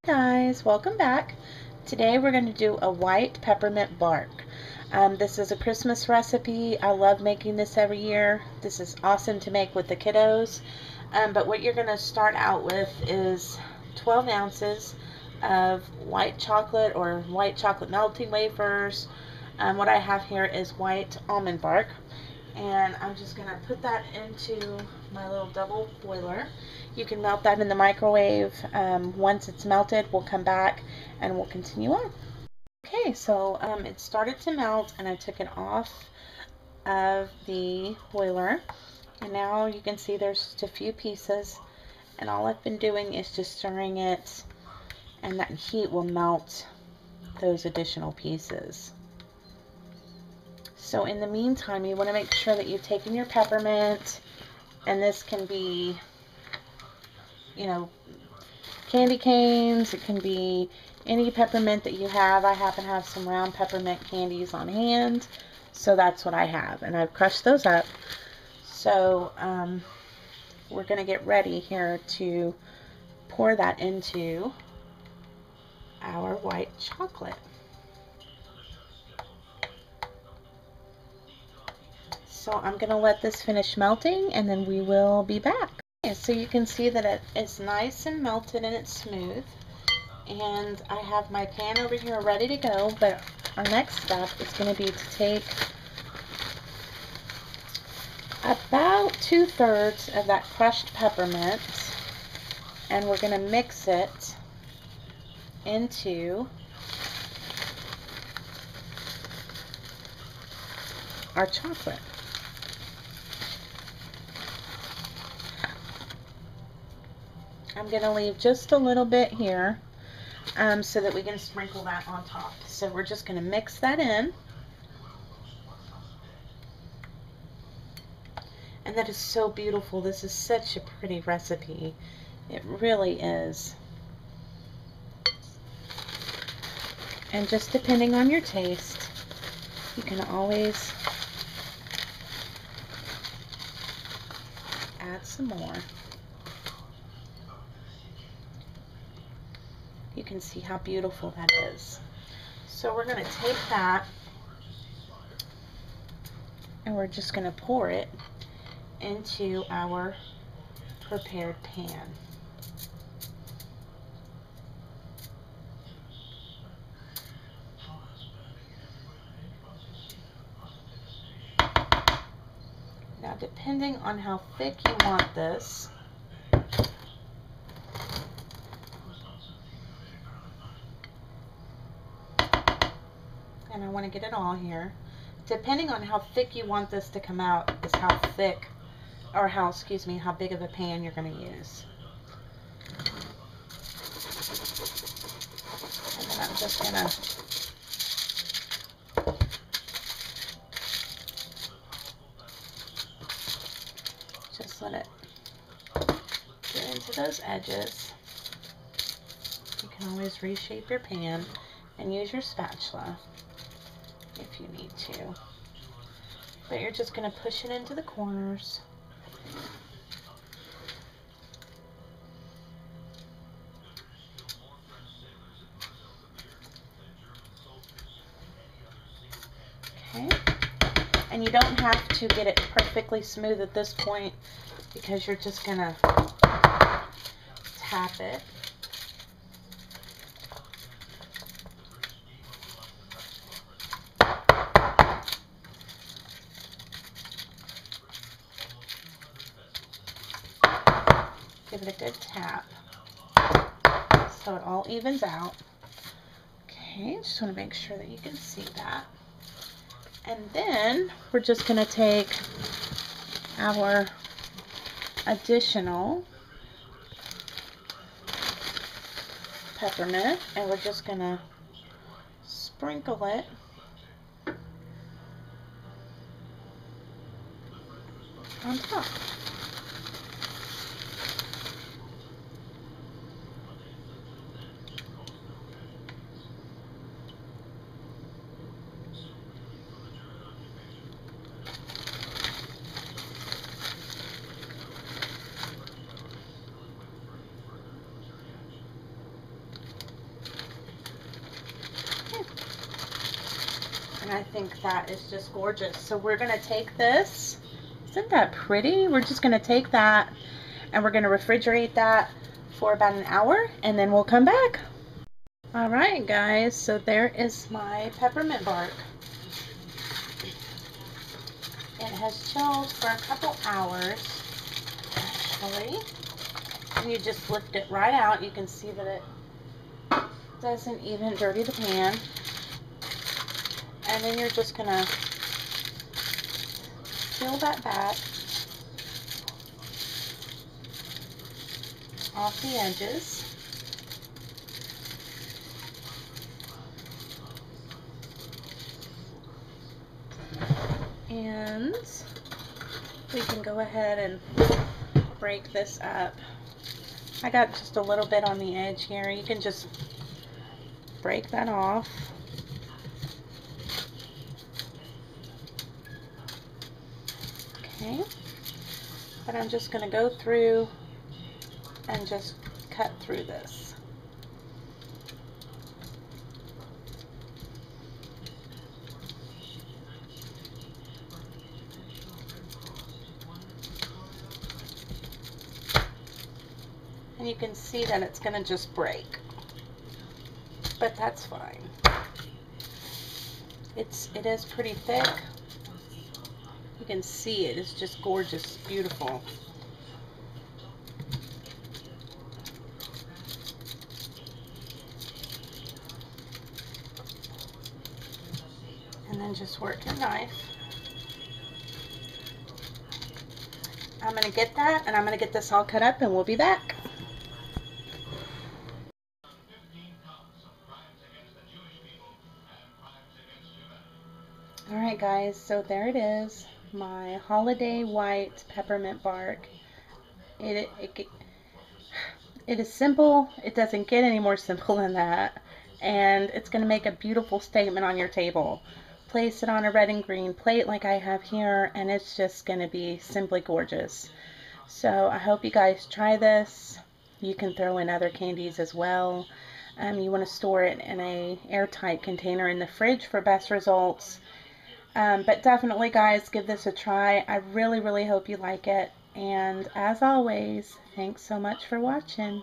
Guys, welcome back. Today we're going to do a white peppermint bark. This is a Christmas recipe. I love making this every year. This is awesome to make with the kiddos. But what you're going to start out with is 12 ounces of white chocolate or white chocolate melting wafers. What I have here is white almond bark. And I'm just going to put that into my little double boiler. You can melt that in the microwave. Once it's melted, we'll come back and we'll continue on. Okay, so it started to melt and I took it off of the boiler. And now you can see there's just a few pieces. And all I've been doing is just stirring it, and that heat will melt those additional pieces. So in the meantime, you want to make sure that you've taken your peppermint, and this can be, candy canes. It can be any peppermint that you have. I happen to have some round peppermint candies on hand, so that's what I have, and I've crushed those up. So we're going to get ready here to pour that into our white chocolate. So I'm going to let this finish melting and then we will be back. Okay, so you can see that it's nice and melted and it's smooth. And I have my pan over here ready to go, but our next step is going to be to take about 2/3 of that crushed peppermint and we're going to mix it into our chocolate. I'm going to leave just a little bit here so that we can sprinkle that on top. So we're just going to mix that in. And that is so beautiful. This is such a pretty recipe. It really is. And just depending on your taste, you can always add some more. You can see how beautiful that is. So we're going to take that and we're just going to pour it into our prepared pan. Now, depending on how thick you want this, and I want to get it all here, depending on how thick you want this to come out is how thick, or how big of a pan you're going to use. And then I'm just going to let it get into those edges. You can always reshape your pan and use your spatula if you need to. But you're just going to push it into the corners. Okay. And you don't have to get it perfectly smooth at this point because you're just going to tap it. Give it a good tap so it all evens out. Okay, just want to make sure that you can see that. And then we're just going to take our additional peppermint and we're just going to sprinkle it on top. And I think that is just gorgeous. So we're going to take this. Isn't that pretty? We're just going to take that and we're going to refrigerate that for about an hour and then we'll come back. Alright guys, so there is my peppermint bark. It has chilled for a couple hours actually. And you just lift it right out. You can see that it doesn't even dirty the pan. And then you're just going to peel that back off the edges. And we can go ahead and break this up. I got just a little bit on the edge here. You can just break that off. Okay. But I'm just going to go through and just cut through this. And you can see that it's going to just break. But that's fine. It is pretty thick. You can see it. It's just gorgeous, beautiful. And then just work your knife. I'm going to get that and I'm going to get this all cut up and we'll be back. Alright guys, so there it is, my holiday white peppermint bark. It is simple. It doesn't get any more simple than that. And it's going to make a beautiful statement on your table. Place it on a red and green plate like I have here and it's just going to be simply gorgeous. So I hope you guys try this. You can throw in other candies as well. You want to store it in a airtight container in the fridge for best results. But definitely guys, give this a try. I really hope you like it. And as always, thanks so much for watching.